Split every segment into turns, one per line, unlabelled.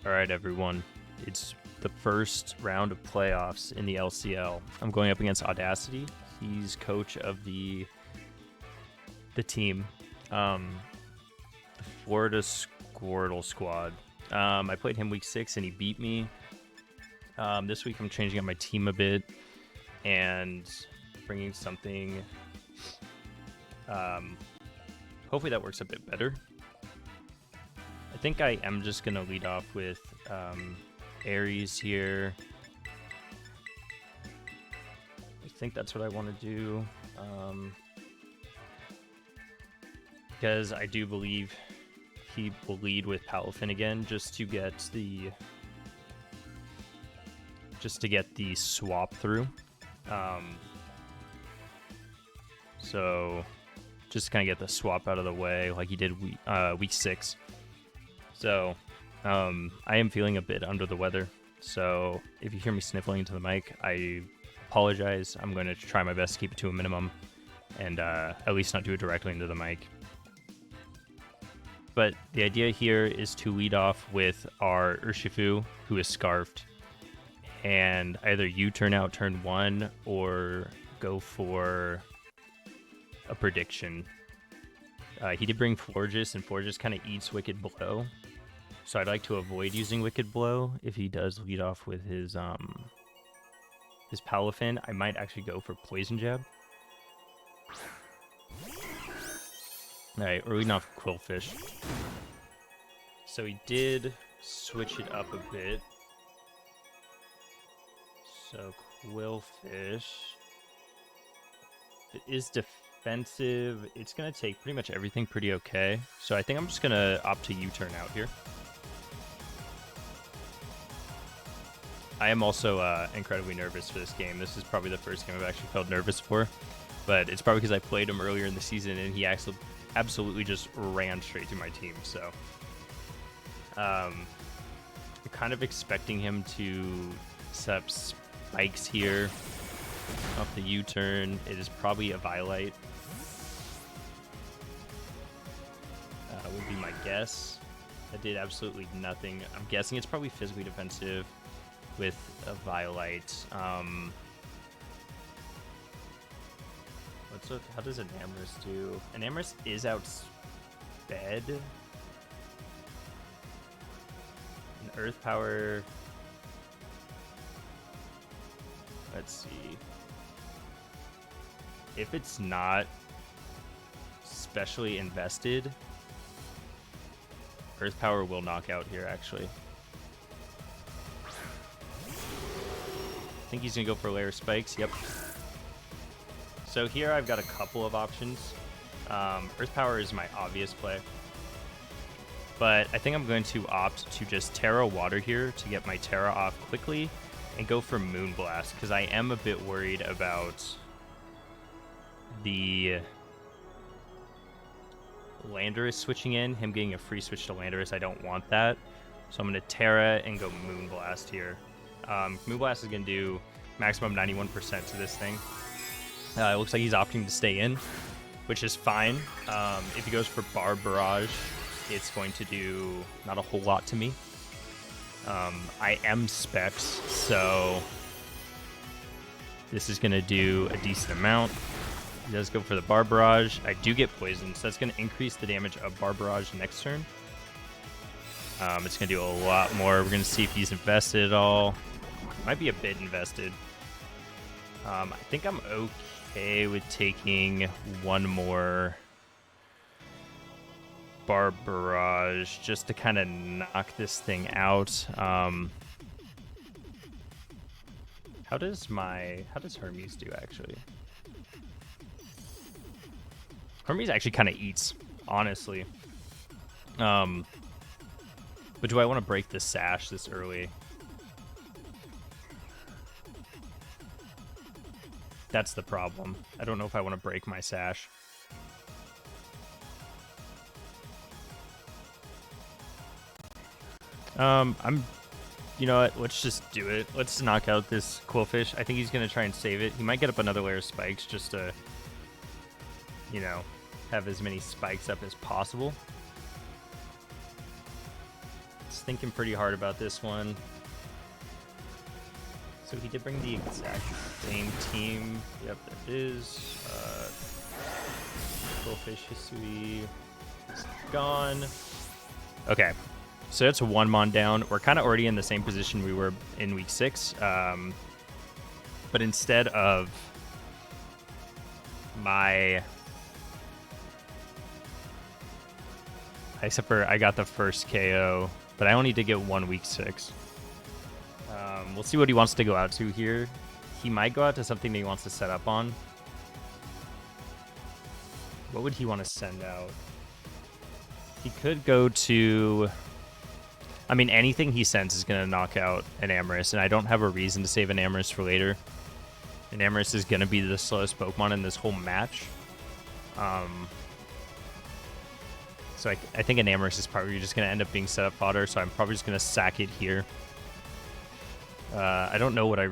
All right, everyone. It's the first round of playoffs in the LCL. I'm going up against Audacity. He's coach of the team, the Florida Squirtle Squad. I played him week 6 and he beat me. This week I'm changing up my team a bit and bringing something. Hopefully that works a bit better. I think I am just going to lead off with Ares here. I think that's what I want to do. Because I do believe he will lead with Palafin again just to get the swap through. So just kind of get the swap out of the way like he did week 6. So I am feeling a bit under the weather. So if you hear me sniffling into the mic, I apologize. I'm going to try my best to keep it to a minimum and at least not do it directly into the mic. But the idea here is to lead off with our Urshifu, who is Scarfed, and either U-turn out turn 1 or go for a prediction. He did bring Florges, and Florges kind of eats Wicked Blow. So I'd like to avoid using Wicked Blow if he does lead off with his Palafin. I might actually go for Poison Jab. Alright, we're leading off Quillfish. So he did switch it up a bit. So Quillfish. It is defensive. It's going to take pretty much everything pretty okay. So I think I'm just going to opt to U-turn out here. I am also incredibly nervous for this game. This is probably the first game I've actually felt nervous for. But it's probably because I played him earlier in the season and he actually absolutely just ran straight through my team. So I'm kind of expecting him to set up spikes here off the U-turn. It is probably a Violite. Would be my guess. That did absolutely nothing. I'm guessing it's probably physically defensive with a Violite. How does Enamorous do? Enamorous is outsped. An Earth Power. Let's see. If it's not specially invested, Earth Power will knock out here, actually. I think he's going to go for Layer Spikes. Yep. So here I've got a couple of options. Earth Power is my obvious play. But I think I'm going to opt to just Terra Water here to get my Terra off quickly and go for Moonblast, because I am a bit worried about the Landorus switching in, him getting a free switch to Landorus. I don't want that. So I'm going to Terra and go Moonblast here. Moonblast is going to do maximum 91% to this thing. It looks like he's opting to stay in, which is fine. If he goes for Barb Barrage, it's going to do not a whole lot to me. I am Specs, so this is going to do a decent amount. He does go for the Barb Barrage. I do get Poison, so that's going to increase the damage of Barb Barrage next turn. It's going to do a lot more. We're going to see if he's invested at all. Might be a bit invested. I think I'm okay with taking one more Barb Barrage just to kind of knock this thing out. How does Hermes do, actually? Hermes actually kind of eats, honestly. But do I want to break this Sash this early? That's the problem. I don't know if I want to break my Sash. You know what? Let's just do it. Let's knock out this Quillfish. I think he's going to try and save it. He might get up another layer of spikes just to, you know, have as many spikes up as possible. thinking pretty hard about this one. So he did bring the exact same team. Yep, there it is. Goldfish Hisui is gone. Okay, so it's 1 mon down. We're kind of already in the same position we were in week 6. But instead of my... Except for I got the first KO, but I only did get 1 week 6. We'll see what he wants to go out to here. He might go out to something that he wants to set up on. What would he want to send out? He could go to... I mean, anything he sends is going to knock out an Amorous, and I don't have a reason to save an Amorous for later. An Amorous is going to be the slowest Pokemon in this whole match. So I think an Amorous is probably just going to end up being set up fodder, so I'm probably just going to sack it here. I don't know what if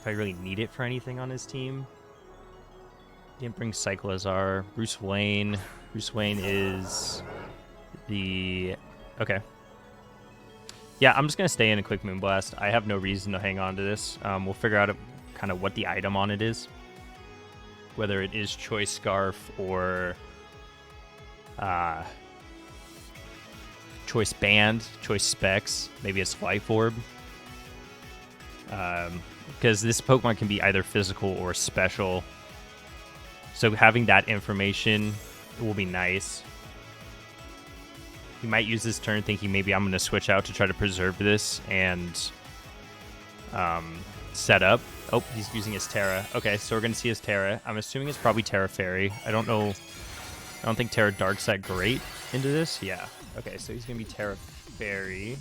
I really need it for anything on his team. Didn't bring Cyclizar. Bruce Wayne. Bruce Wayne is the... Okay. Yeah, I'm just going to stay in a quick Moonblast. I have no reason to hang on to this. We'll figure out kind of what the item on it is. Whether it is Choice Scarf or... Choice Band, Choice Specs, maybe it's Life Orb. Because this Pokemon can be either physical or special. So having that information will be nice. He might use this turn thinking maybe I'm going to switch out to try to preserve this and set up. Oh, he's using his Terra. Okay, so we're going to see his Terra. I'm assuming it's probably Terra Fairy. I don't know. I don't think Terra Dark's that great into this. Yeah. Okay, so he's going to be Terra Fairy.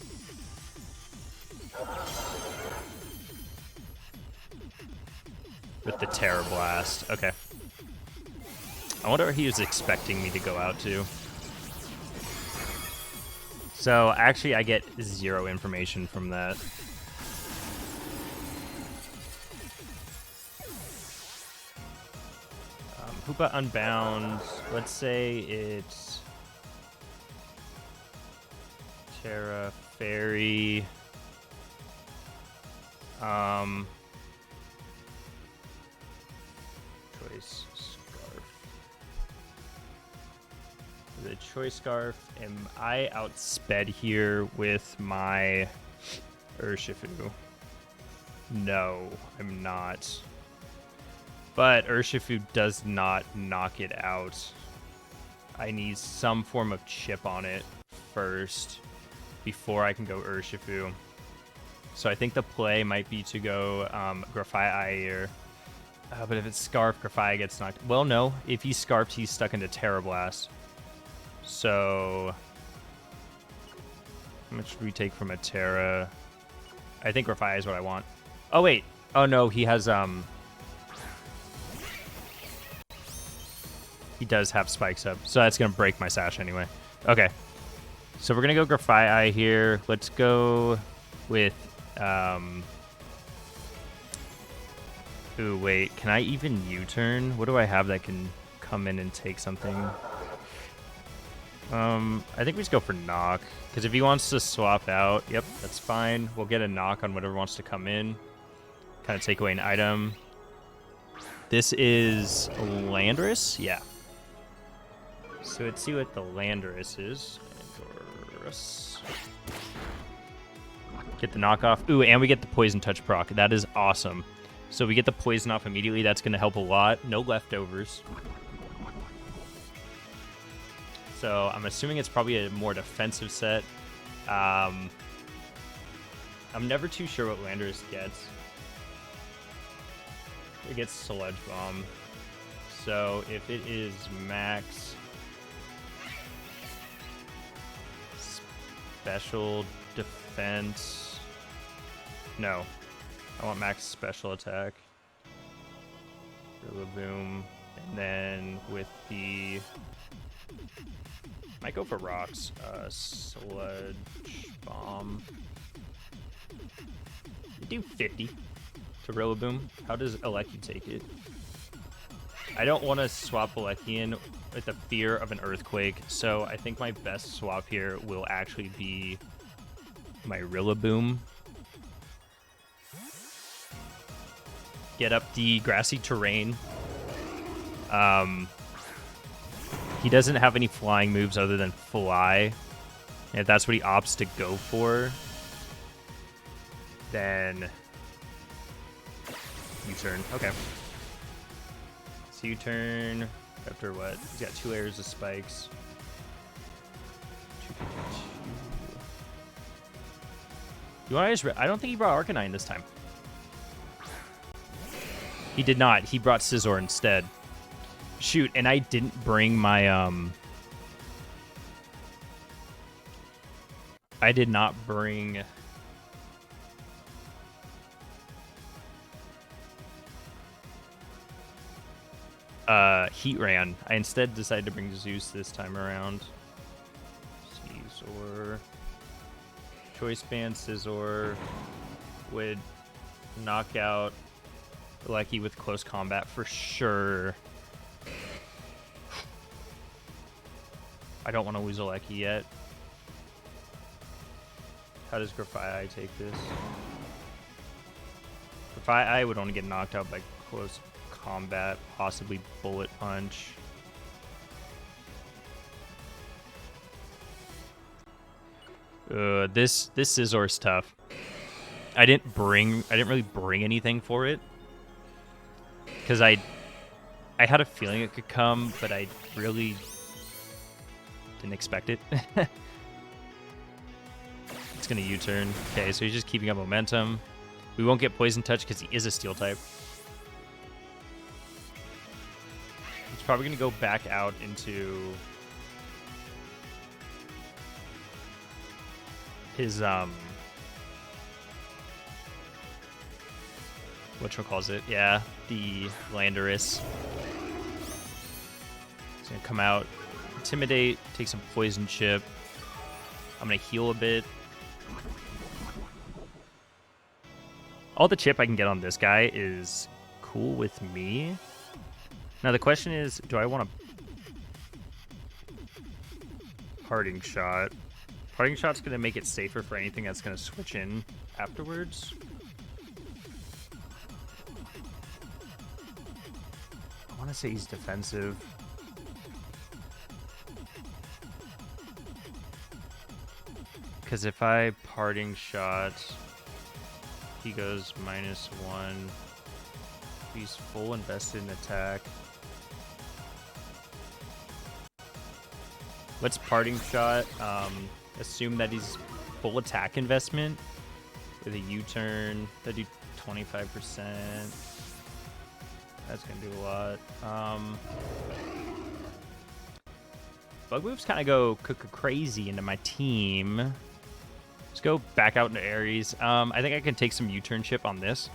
With the Terra Blast. Okay. I wonder what he was expecting me to go out to. So, actually, I get 0 information from that. Hoopa Unbound. Let's say it's Terra Fairy. Choice Scarf. The Choice Scarf. Am I outsped here with my Urshifu? No, I'm not. But Urshifu does not knock it out. I need some form of chip on it first before I can go Urshifu. So I think the play might be to go Grafaiai here. But if it's Scarf, Grafaiai gets knocked. Well, no. If he's Scarfed, he's stuck into Terra Blast. So how much do we take from a Terra? I think Grafaiai is what I want. Oh, wait. Oh, no. He has... He does have spikes up, so that's going to break my Sash anyway. Okay. So we're going to go Grafaiai here. Let's go with... Ooh, wait. Can I even U-turn? What do I have that can come in and take something? I think we just go for Knock. Because if he wants to swap out, yep, that's fine. We'll get a Knock on whatever wants to come in. Kind of take away an item. This is Landorus? Yeah. So let's see what the Landorus is. Landorus. Get the knockoff. Ooh, and we get the Poison Touch proc. That is awesome. So we get the Poison off immediately. That's going to help a lot. No leftovers. So I'm assuming it's probably a more defensive set. I'm never too sure what Landorus gets. It gets Sludge Bomb. So if it is max special defense... No. I want max special attack. Rillaboom. And then with the... Might go for rocks. Sludge Bomb. You do 50 to Rillaboom. How does Aleki take it? I don't want to swap Alekian with the fear of an Earthquake, so I think my best swap here will actually be my Rillaboom. Get up the grassy terrain. He doesn't have any flying moves other than fly. And if that's what he opts to go for, then U-turn. Okay. So U-turn after what? He's got 2 layers of spikes. You want to just... I don't think he brought Arcanine this time. He did not. He brought Scizor instead. Shoot, and I didn't bring my... I did not bring... Heatran. I instead decided to bring Zeus this time around. Scizor. Choice Band Scizor would knock out Lucky with close combat for sure. I don't want to lose a Lucky yet. How does Grafai take this? Grafai would only get knocked out by close combat, possibly Bullet Punch. This Scizor's tough. I didn't really bring anything for it because I had a feeling it could come, but I really didn't expect it. It's gonna U-turn. Okay, so he's just keeping up momentum. We won't get Poison Touch because he is a Steel type. He's probably gonna go back out into his whatchamacallit? Yeah, the Landorus. He's gonna come out, Intimidate, take some Poison Chip. I'm gonna heal a bit. All the chip I can get on this guy is cool with me. Now the question is, do I want a Parting Shot? Parting Shot's going to make it safer for anything that's going to switch in afterwards. I want to say he's defensive. Because if I Parting Shot, he goes -1. He's full invested in attack. Let's Parting Shot. Assume that he's full attack investment with a U-turn. That do 25%. That's gonna do a lot. Bug moves kind of go crazy into my team. Let's go back out into Aries. I think I can take some U-turn chip on this.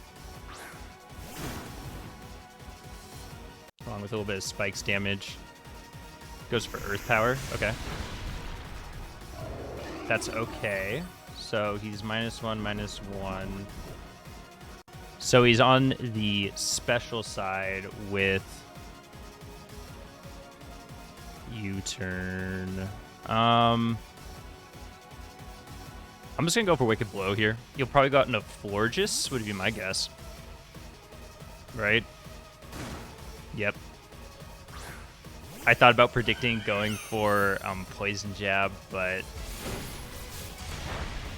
Along with a little bit of spikes damage. Goes for Earth Power. Okay. That's okay. So he's -1. So he's on the special side with U-turn. I'm just gonna go for Wicked Blow here. You'll probably got into Florges, would be my guess. Right? Yep. I thought about predicting going for Poison Jab, but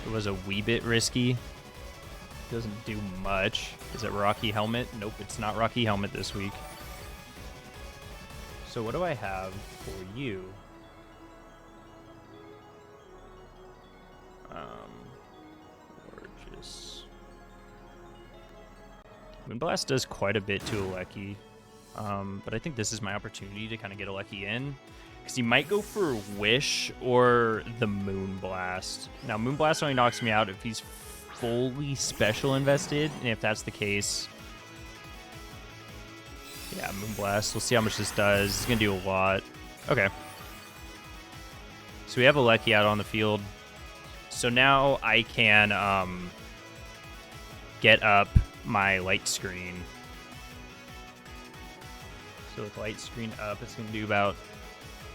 it was a wee bit risky. Doesn't do much. Is it Rocky Helmet? Nope, it's not Rocky Helmet this week. So what do I have for you? Gorgeous. Moonblast does quite a bit to Alecki. But I think this is my opportunity to kind of get Alecki in. Because he might go for Wish or the Moonblast. Now, Moonblast only knocks me out if he's fully special invested. And if that's the case, yeah, Moonblast. We'll see how much this does. It's going to do a lot. Okay. So we have Alecki out on the field. So now I can get up my Light Screen. So with Light Screen up, it's going to do about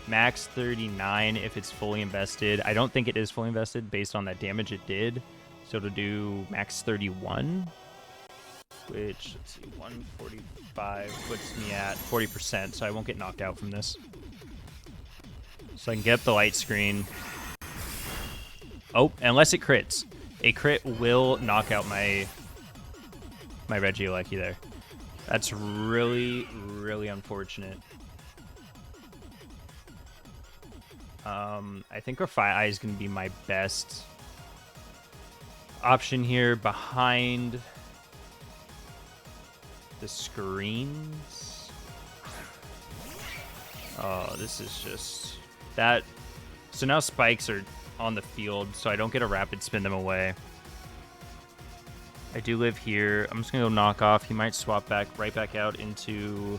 Max 39 if it's fully invested. I don't think it is fully invested based on that damage it did. So to do max 31, which, let's see, 145 puts me at 40%, so I won't get knocked out from this. So I can get up the light screen. Oh, unless it crits. A crit will knock out my Regieleki there. That's really, really unfortunate. I think Rafai is going to be my best option here behind the screens. Oh, this is just that. So now spikes are on the field, so I don't get a rapid spin them away. I do live here. I'm just going to go knock off. He might swap back right back out into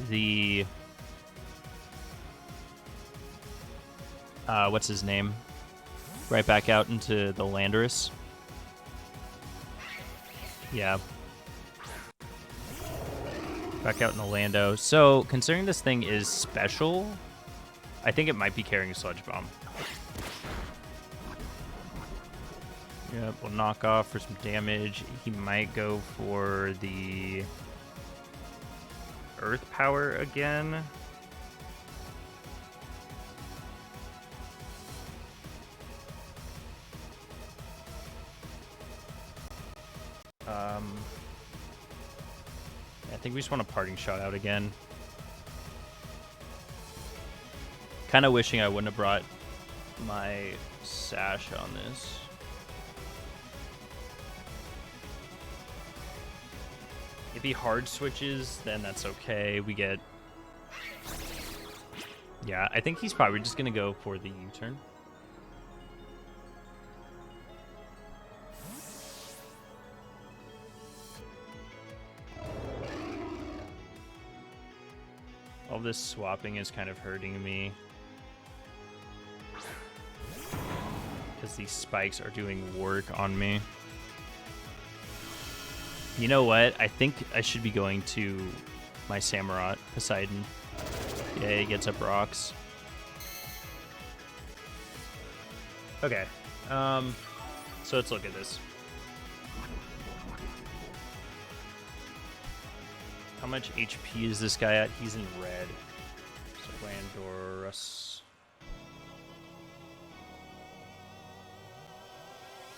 the... what's his name? Right back out into the Landorus. Yeah. Back out in the Lando. So, considering this thing is special, I think it might be carrying a Sludge Bomb. Yep, we'll knock off for some damage. He might go for the Earth Power again. I think we just want a Parting Shot out again. Kind of wishing I wouldn't have brought my Sash on this. If he hard switches, then that's okay. We get... Yeah, I think he's probably just going to go for the U-turn. All this swapping is kind of hurting me. Because these spikes are doing work on me. You know what? I think I should be going to my Samurott, Poseidon. Yeah, he gets up rocks. Okay. So let's look at this. How much HP is this guy at? He's in red. So Landorus.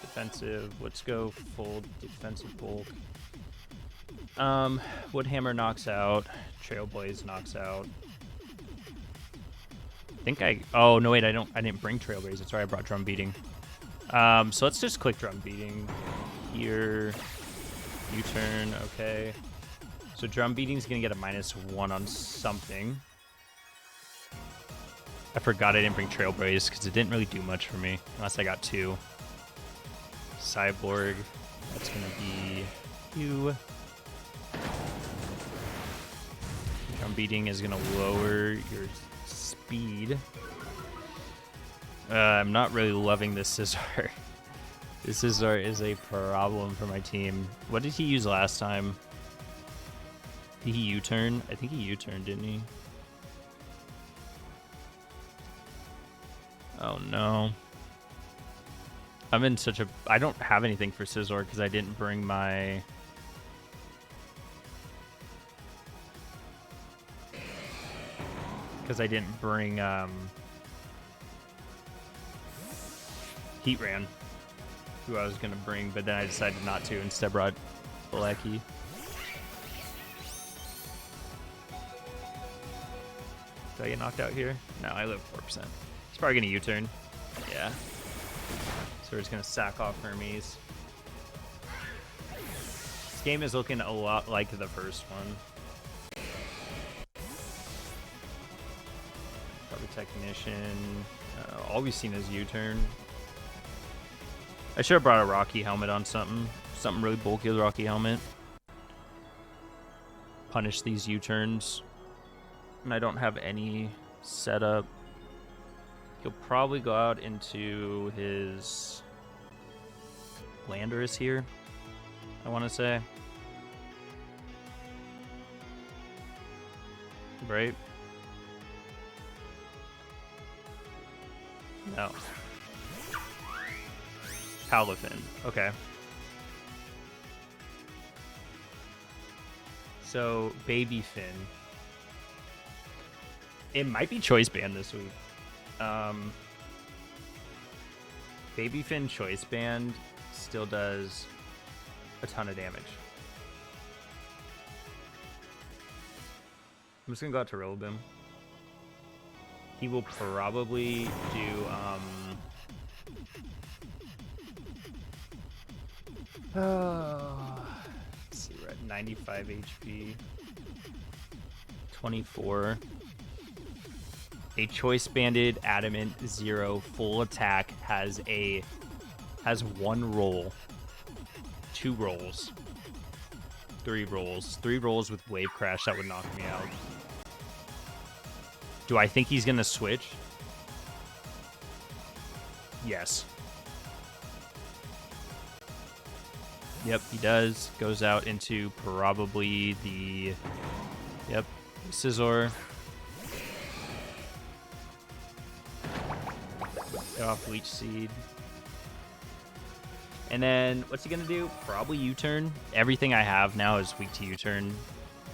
Defensive. Let's go full defensive bulk. Woodhammer knocks out. Trailblaze knocks out. I think I... Oh, no, wait, I didn't bring Trailblaze. That's right, I brought Drum Beating. So let's just click Drum Beating. Here. U-turn, okay. So Drum Beating's gonna get a -1 on something. I forgot I didn't bring Trailblaze because it didn't really do much for me. Unless I got 2. Cyborg. That's gonna be you. Drum Beating is gonna lower your speed. I'm not really loving this Scizor. This Scizor is a problem for my team. What did he use last time? Did he U-turn? I think he U-turned, didn't he? Oh no. I'm in such a... I don't have anything for Scizor because I didn't bring my... Because I didn't bring Heatran, who I was going to bring, but then I decided not to. Instead brought Regieleki. Did I get knocked out here? No, I live 4%. He's probably going to U-turn. Yeah. So we're just going to sack off Hermes. This game is looking a lot like the first one. Probably Technician. All we've seen is U-turn. I should have brought a Rocky helmet on something. Something really bulky with a Rocky helmet. Punish these U-turns. And I don't have any setup. He'll probably go out into his Landorus here, I want to say. Right? No. Palafin. Okay. So, Baby Finn. It might be Choice Band this week. Baby Finn Choice Band still does a ton of damage. I'm just gonna go out to Rillaboom. He will probably do let's see, we're at 95 HP. 24. A choice banded adamant 0 full attack has one roll, 2 rolls, 3 rolls, 3 rolls with wave crash that would knock me out. Do I think he's gonna switch? Yes. Yep, he does. Goes out into probably the Scizor. Get off Leech Seed. And then what's he gonna do? Probably U-turn. Everything I have now is weak to U-turn.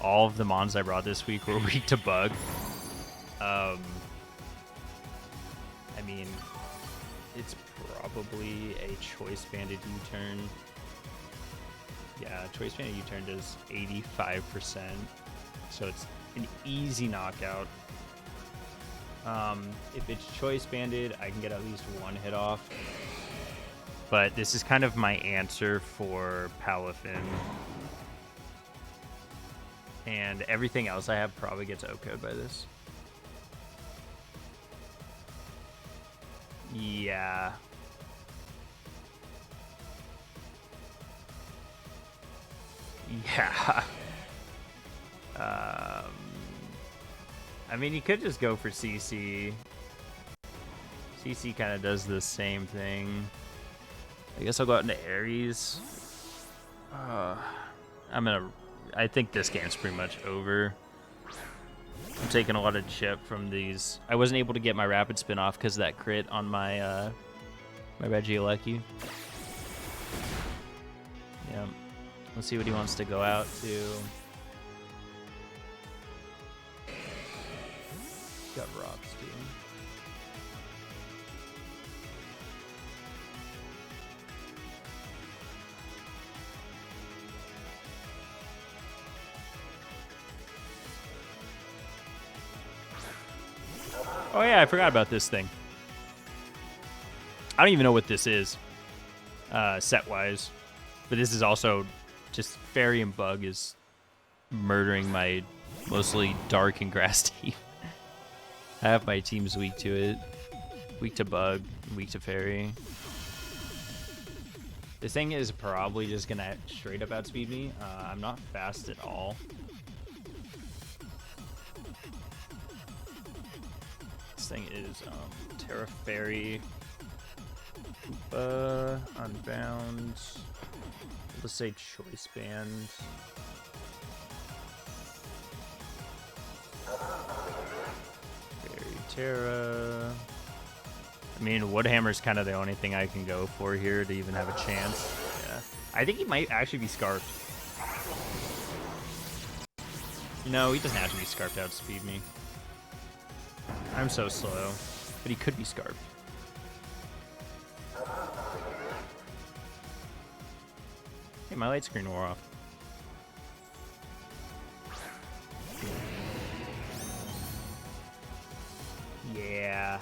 All of the mons I brought this week were weak to bug. I mean, it's probably a choice banded U-turn. Yeah, choice banded U-turn does 85%. So it's an easy knockout. If it's choice banded, I can get at least 1 hit off. But this is kind of my answer for Palafin. And everything else I have probably gets OHKO'd by this. Yeah. Yeah. I mean, you could just go for CC. CC kind of does the same thing. I guess I'll go out into Aries. I think this game's pretty much over. I'm taking a lot of chip from these. I wasn't able to get my rapid spin off because of that crit on my my Regieleki. Yeah. Let's see what he wants to go out to. Got rocks too. Oh yeah, I forgot about this thing. I don't even know what this is, set-wise. But this is also just Fairy and Bug is murdering my mostly Dark and Grass team. I have my teams weak to it. Weak to Bug, weak to Fairy. This thing is probably just going to straight up outspeed me. I'm not fast at all. This thing is Terra Fairy, Unbound. Let's say Choice Band. Fairy Terra. I mean, Woodhammer's kind of the only thing I can go for here to even have a chance. Yeah. I think he might actually be Scarfed. No, he doesn't have to be Scarfed to outspeed me. I'm so slow. But he could be Scarfed. Hey, my light screen wore off. Yeah.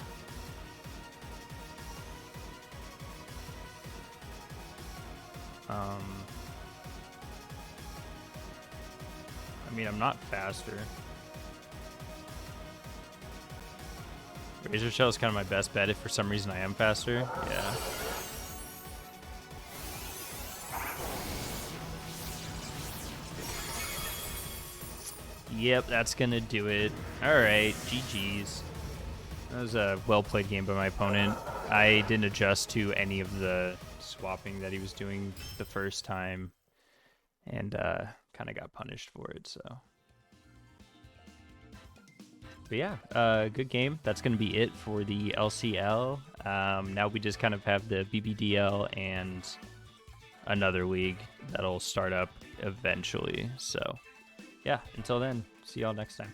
I mean, I'm not faster. Razor Shell is kind of my best bet if for some reason I am faster. Yeah. Yep, that's gonna do it. Alright, GG's. That was a well-played game by my opponent. I didn't adjust to any of the swapping that he was doing the first time. And kind of got punished for it, so. But yeah, good game. That's going to be it for the LCL. Now we just kind of have the BBDL and another league that'll start up eventually. So, yeah, until then, see y'all next time.